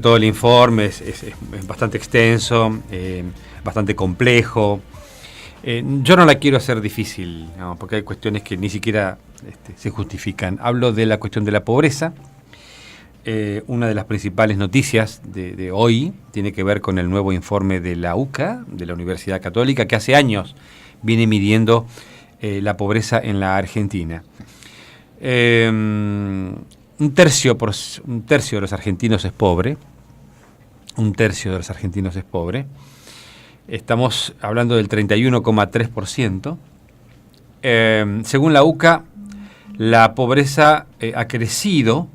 Todo el informe es bastante extenso, bastante complejo. Yo no la quiero hacer difícil, ¿no? Porque hay cuestiones que ni siquiera se justifican. Hablo de la cuestión de la pobreza. Una de las principales noticias de hoy tiene que ver con el nuevo informe de la UCA, de la Universidad Católica, que hace años viene midiendo la pobreza en la Argentina. Un tercio de los argentinos es pobre. Un tercio de los argentinos es pobre. Estamos hablando del 31,3%. Según la UCA, la pobreza ha crecido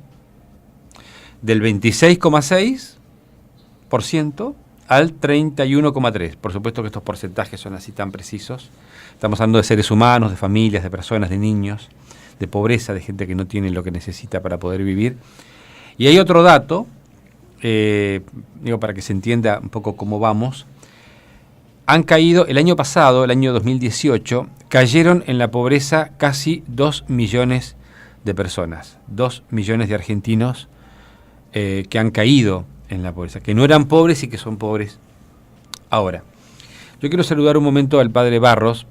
del 26,6% al 31,3%. Por supuesto que estos porcentajes son así tan precisos. Estamos hablando de seres humanos, de familias, de personas, de niños, de pobreza, de gente que no tiene lo que necesita para poder vivir. Y hay otro dato, para que se entienda un poco cómo vamos. Han caído, el año pasado, el año 2018, cayeron en la pobreza casi 2 millones de personas, 2 millones de argentinos que han caído en la pobreza, que no eran pobres y que son pobres ahora. Yo quiero saludar un momento al padre Barros,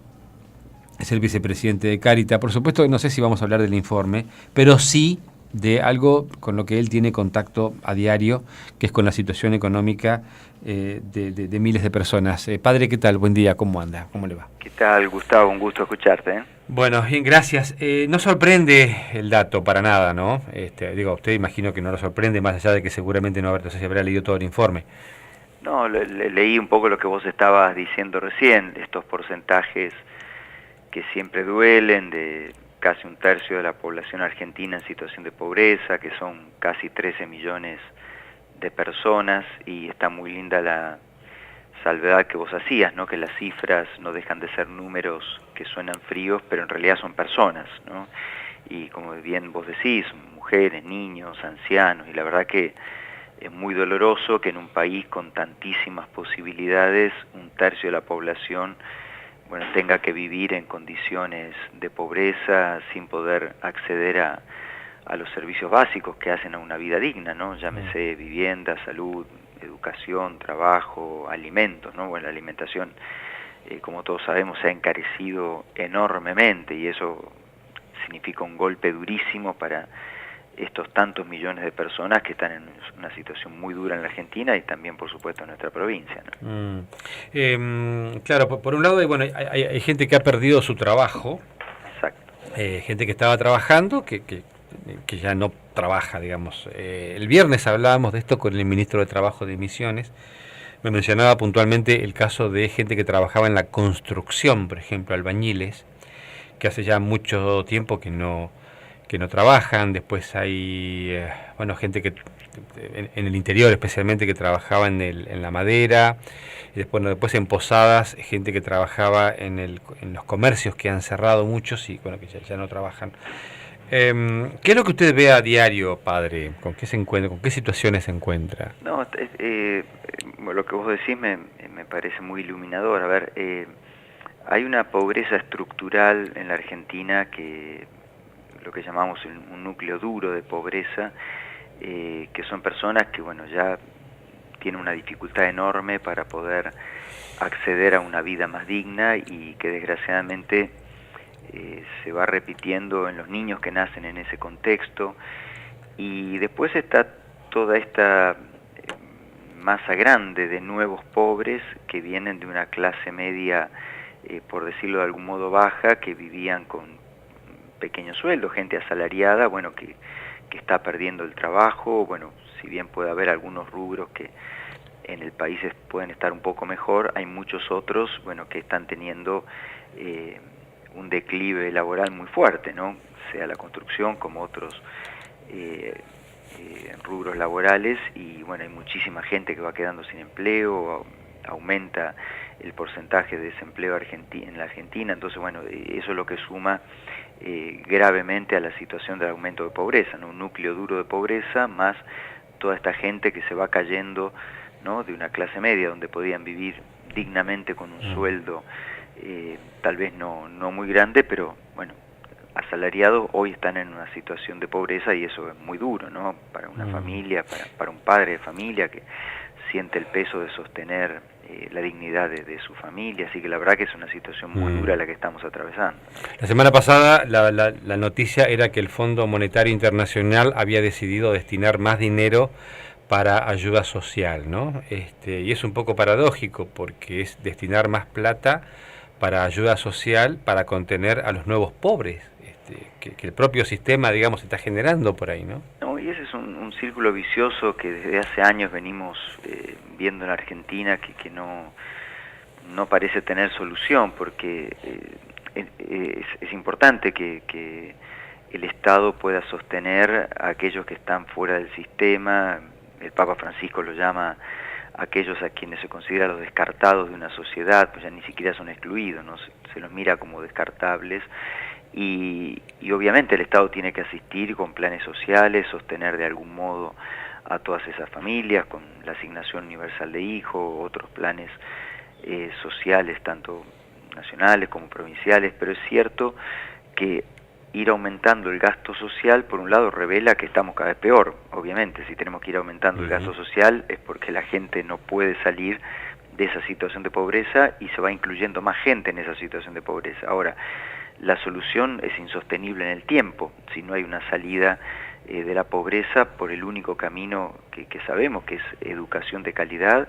es el vicepresidente de Cáritas. Por supuesto que no sé si vamos a hablar del informe, pero sí de algo con lo que él tiene contacto a diario, que es con la situación económica de miles de personas. Padre, ¿qué tal? Buen día, ¿cómo anda? ¿Cómo le va? ¿Qué tal, Gustavo? Un gusto escucharte. Bueno, bien, gracias. No sorprende el dato para nada, ¿no? Usted imagino que no lo sorprende, más allá de que seguramente no sé si habrá leído todo el informe. No, leí un poco lo que vos estabas diciendo recién, estos porcentajes que siempre duelen, de casi un tercio de la población argentina en situación de pobreza, que son casi 13 millones de personas, y está muy linda la salvedad que vos hacías, ¿no? Que las cifras no dejan de ser números que suenan fríos, pero en realidad son personas, ¿no? Y como bien vos decís, mujeres, niños, ancianos, y la verdad que es muy doloroso que en un país con tantísimas posibilidades, un tercio de la población tenga que vivir en condiciones de pobreza sin poder acceder a los servicios básicos que hacen a una vida digna, ¿no? Llámese vivienda, salud, educación, trabajo, alimentos, ¿no? Bueno, la alimentación, como todos sabemos, se ha encarecido enormemente y eso significa un golpe durísimo para estos tantos millones de personas que están en una situación muy dura en la Argentina y también, por supuesto, en nuestra provincia, ¿no? Claro, por un lado hay gente que ha perdido su trabajo. Exacto. Gente que estaba trabajando, que ya no trabaja, digamos. El viernes hablábamos de esto con el ministro de Trabajo de Misiones. Me mencionaba puntualmente el caso de gente que trabajaba en la construcción, por ejemplo, albañiles, que hace ya mucho tiempo que no trabajan. Después hay gente que en el interior especialmente que trabajaba en la madera, y después en posadas, gente que trabajaba en los comercios que han cerrado muchos y que ya no trabajan. ¿Qué es lo que usted ve a diario, padre? ¿Con qué se encuentra? ¿Con qué situaciones se encuentra? No, lo que vos decís me parece muy iluminador. A ver, hay una pobreza estructural en la Argentina que lo que llamamos un núcleo duro de pobreza, que son personas que ya tienen una dificultad enorme para poder acceder a una vida más digna y que desgraciadamente se va repitiendo en los niños que nacen en ese contexto. Y después está toda esta masa grande de nuevos pobres que vienen de una clase media, por decirlo de algún modo baja, que vivían con pequeños sueldos, gente asalariada, que está perdiendo el trabajo. Si bien puede haber algunos rubros que en el país pueden estar un poco mejor, hay muchos otros, que están teniendo un declive laboral muy fuerte, ¿no? Sea la construcción como otros rubros laborales, y hay muchísima gente que va quedando sin empleo, aumenta el porcentaje de desempleo en la Argentina. Entonces eso es lo que suma gravemente a la situación del aumento de pobreza, ¿no? Un núcleo duro de pobreza más toda esta gente que se va cayendo, ¿no? De una clase media donde podían vivir dignamente con un sueldo tal vez no muy grande, pero asalariados hoy están en una situación de pobreza y eso es muy duro, ¿no? Para una familia, para un padre de familia que siente el peso de sostener la dignidad de su familia, así que la verdad que es una situación muy dura la que estamos atravesando. La semana pasada la noticia era que el Fondo Monetario Internacional había decidido destinar más dinero para ayuda social, ¿no? Y es un poco paradójico porque es destinar más plata para ayuda social para contener a los nuevos pobres, que el propio sistema, digamos, está generando por ahí, ¿no? No, y ese es un círculo vicioso que desde hace años venimos viendo en Argentina que no parece tener solución, porque es importante que el Estado pueda sostener a aquellos que están fuera del sistema. El Papa Francisco lo llama aquellos a quienes se considera los descartados de una sociedad, pues ya ni siquiera son excluidos, ¿no? Se los mira como descartables. Y obviamente el Estado tiene que asistir con planes sociales, sostener de algún modo a todas esas familias, con la asignación universal de hijo, otros planes sociales, tanto nacionales como provinciales, pero es cierto que ir aumentando el gasto social, por un lado, revela que estamos cada vez peor. Obviamente, si tenemos que ir aumentando el gasto social es porque la gente no puede salir de esa situación de pobreza y se va incluyendo más gente en esa situación de pobreza. Ahora, la solución es insostenible en el tiempo, si no hay una salida de la pobreza por el único camino que sabemos, que es educación de calidad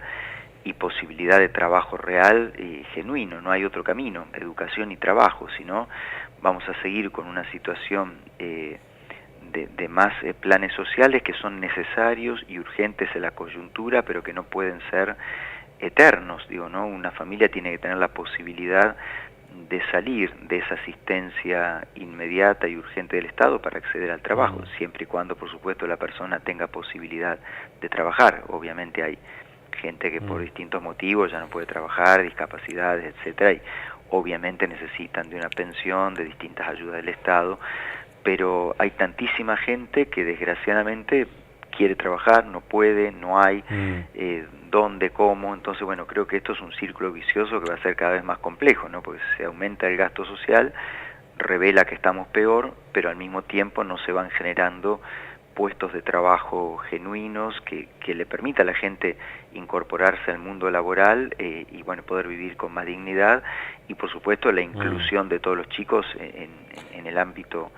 y posibilidad de trabajo real y genuino. No hay otro camino, educación y trabajo, sino vamos a seguir con una situación de más planes sociales que son necesarios y urgentes en la coyuntura, pero que no pueden ser eternos, digo, ¿no? Una familia tiene que tener la posibilidad de salir de esa asistencia inmediata y urgente del Estado para acceder al trabajo, siempre y cuando, por supuesto, la persona tenga posibilidad de trabajar. Obviamente hay gente que por distintos motivos ya no puede trabajar, discapacidades, etcétera, y obviamente necesitan de una pensión, de distintas ayudas del Estado, pero hay tantísima gente que desgraciadamente quiere trabajar, no puede, no hay dónde, cómo. Entonces, bueno, creo que esto es un círculo vicioso que va a ser cada vez más complejo, ¿no? Porque se aumenta el gasto social, revela que estamos peor, pero al mismo tiempo no se van generando puestos de trabajo genuinos que le permita a la gente incorporarse al mundo laboral y bueno, poder vivir con más dignidad, y por supuesto la inclusión de todos los chicos en el ámbito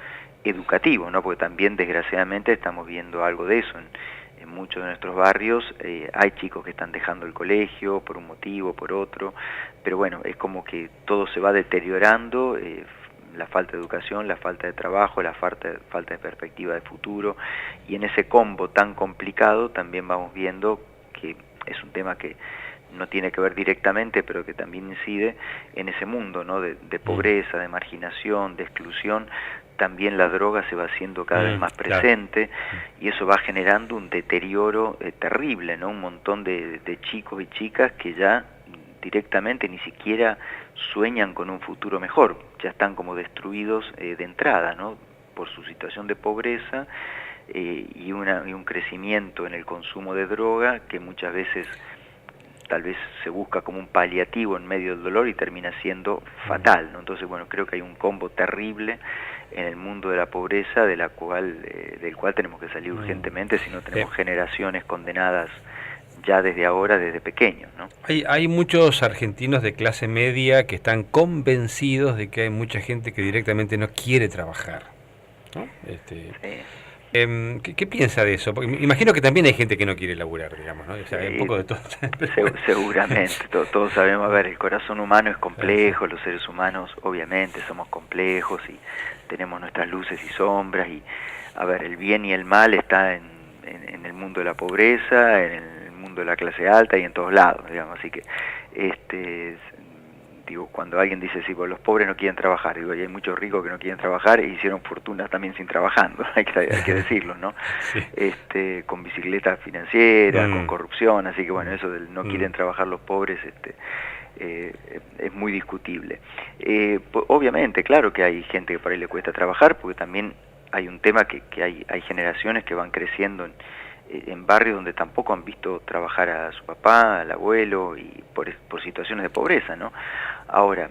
educativo, ¿no? Porque también desgraciadamente estamos viendo algo de eso en muchos de nuestros barrios. Hay chicos que están dejando el colegio por un motivo, por otro, pero bueno, es como que todo se va deteriorando, la falta de educación, la falta de trabajo, la falta de perspectiva de futuro, y en ese combo tan complicado también vamos viendo que es un tema que no tiene que ver directamente, pero que también incide en ese mundo, ¿no? de pobreza, de marginación, de exclusión. También la droga se va haciendo cada vez más presente, y eso va generando un deterioro terrible, ¿no? Un montón de chicos y chicas que ya directamente ni siquiera sueñan con un futuro mejor, ya están como destruidos de entrada, ¿no? Por su situación de pobreza y un crecimiento en el consumo de droga que muchas veces tal vez se busca como un paliativo en medio del dolor y termina siendo fatal, ¿no? Entonces, bueno, creo que hay un combo terrible en el mundo de la pobreza del cual tenemos que salir urgentemente, si no tenemos generaciones condenadas ya desde ahora, desde pequeños, ¿no? Hay muchos argentinos de clase media que están convencidos de que hay mucha gente que directamente no quiere trabajar, ¿no? Sí. ¿Qué piensa de eso? Porque me imagino que también hay gente que no quiere laburar, digamos, ¿no? O sea, hay un poco de todo. Seguramente, todos sabemos, a ver, el corazón humano es complejo, los seres humanos obviamente somos complejos y tenemos nuestras luces y sombras, y a ver, el bien y el mal está en el mundo de la pobreza, en el mundo de la clase alta y en todos lados, digamos, así que digo, cuando alguien dice, sí, pues los pobres no quieren trabajar, digo, y hay muchos ricos que no quieren trabajar e hicieron fortunas también sin trabajando, hay que decirlo, ¿no? Sí. Con bicicletas financieras, con corrupción, así que bueno, eso del no quieren trabajar los pobres, es muy discutible. Obviamente, claro que hay gente que por ahí le cuesta trabajar, porque también hay un tema que hay generaciones que van creciendo en barrios donde tampoco han visto trabajar a su papá, al abuelo, y por situaciones de pobreza, ¿no? Ahora,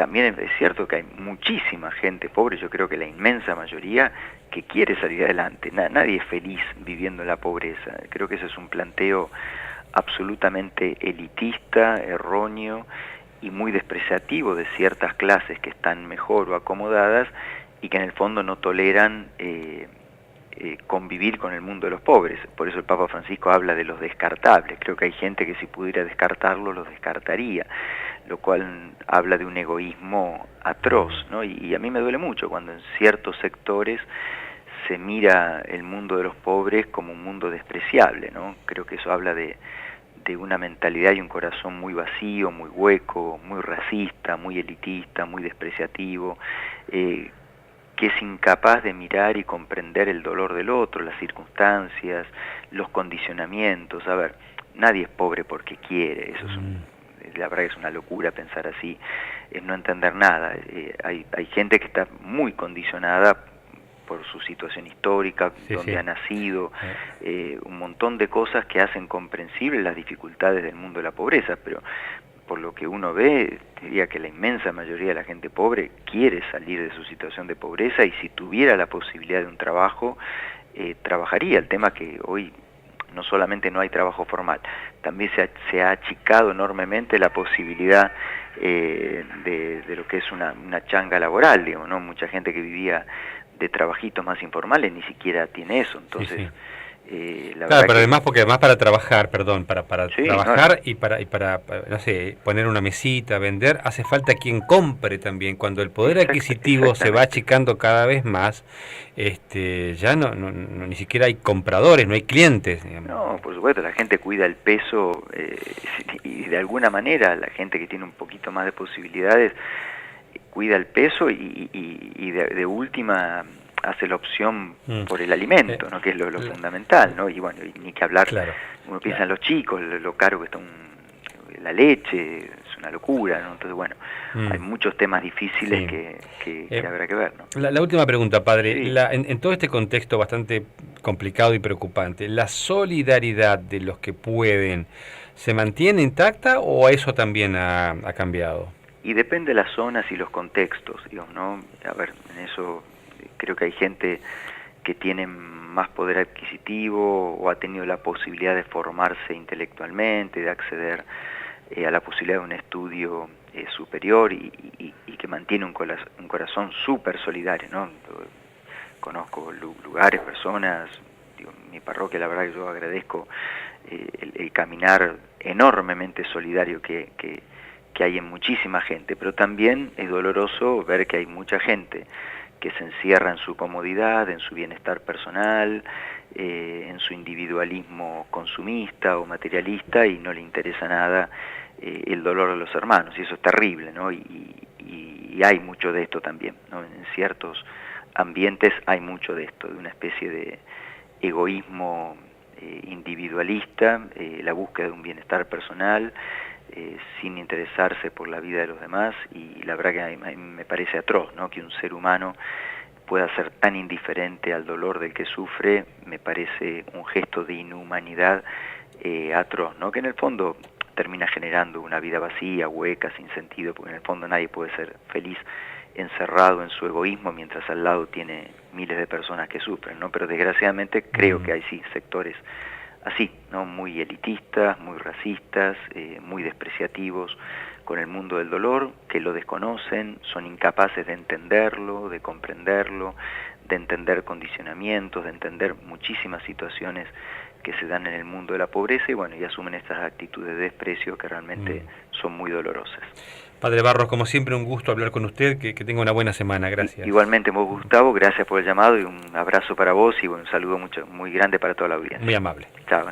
también es cierto que hay muchísima gente pobre, yo creo que la inmensa mayoría, que quiere salir adelante. Nadie es feliz viviendo en la pobreza. Creo que ese es un planteo absolutamente elitista, erróneo y muy despreciativo de ciertas clases que están mejor o acomodadas y que en el fondo no toleran convivir con el mundo de los pobres. Por eso el Papa Francisco habla de los descartables. Creo que hay gente que si pudiera descartarlo, los descartaría, lo cual habla de un egoísmo atroz, ¿no? Y a mí me duele mucho cuando en ciertos sectores se mira el mundo de los pobres como un mundo despreciable, ¿no? Creo que eso habla de una mentalidad y un corazón muy vacío, muy hueco, muy racista, muy elitista, muy despreciativo, que es incapaz de mirar y comprender el dolor del otro, las circunstancias, los condicionamientos. A ver, nadie es pobre porque quiere, eso es la verdad que es una locura pensar así, es no entender nada. Hay gente que está muy condicionada por su situación histórica, donde ha nacido, un montón de cosas que hacen comprensibles las dificultades del mundo de la pobreza, pero por lo que uno ve, diría que la inmensa mayoría de la gente pobre quiere salir de su situación de pobreza y si tuviera la posibilidad de un trabajo, trabajaría. El tema que hoy no solamente no hay trabajo formal, también se ha achicado enormemente la posibilidad de lo que es una changa laboral, digamos, ¿no? Mucha gente que vivía de trabajitos más informales ni siquiera tiene eso, entonces... la claro, pero además, porque además para trabajar, perdón, para trabajar no, y para, no sé, poner una mesita, vender, hace falta quien compre también. Cuando el poder adquisitivo se va achicando cada vez más, ya no ni siquiera hay compradores, no hay clientes, digamos. No, por supuesto, la gente cuida el peso y de alguna manera la gente que tiene un poquito más de posibilidades cuida el peso y de última hace la opción por el alimento, ¿no? Que es lo fundamental, ¿no? Y bueno, y ni que hablar, uno piensa en los chicos, lo caro que está la leche, es una locura, ¿no? Entonces, bueno, hay muchos temas difíciles que habrá que ver, ¿no? La última pregunta, padre. En todo este contexto bastante complicado y preocupante, ¿la solidaridad de los que pueden se mantiene intacta o eso también ha cambiado? Y depende de las zonas y los contextos, digamos, ¿no? A ver, en eso creo que hay gente que tiene más poder adquisitivo o ha tenido la posibilidad de formarse intelectualmente, de acceder a la posibilidad de un estudio superior y que mantiene un corazón súper solidario, ¿no? Conozco lugares, personas, digo, mi parroquia, la verdad que yo agradezco el caminar enormemente solidario que hay en muchísima gente, pero también es doloroso ver que hay mucha gente que se encierra en su comodidad, en su bienestar personal, en su individualismo consumista o materialista y no le interesa nada el dolor de los hermanos, y eso es terrible, ¿no? Y hay mucho de esto también, ¿no? En ciertos ambientes hay mucho de esto, de una especie de egoísmo individualista, la búsqueda de un bienestar personal, sin interesarse por la vida de los demás, y la verdad que a mí me parece atroz, ¿no? Que un ser humano pueda ser tan indiferente al dolor del que sufre, me parece un gesto de inhumanidad atroz, ¿no? Que en el fondo termina generando una vida vacía, hueca, sin sentido, porque en el fondo nadie puede ser feliz encerrado en su egoísmo mientras al lado tiene miles de personas que sufren, ¿no? Pero desgraciadamente creo que hay sí sectores así, ¿no? Muy elitistas, muy racistas, muy despreciativos con el mundo del dolor, que lo desconocen, son incapaces de entenderlo, de comprenderlo, de entender condicionamientos, de entender muchísimas situaciones que se dan en el mundo de la pobreza y bueno, y asumen estas actitudes de desprecio que realmente son muy dolorosas. Padre Barros, como siempre un gusto hablar con usted, que tenga una buena semana, gracias. Igualmente vos, Gustavo, gracias por el llamado y un abrazo para vos y un saludo muy grande para toda la audiencia. Muy amable. Chao.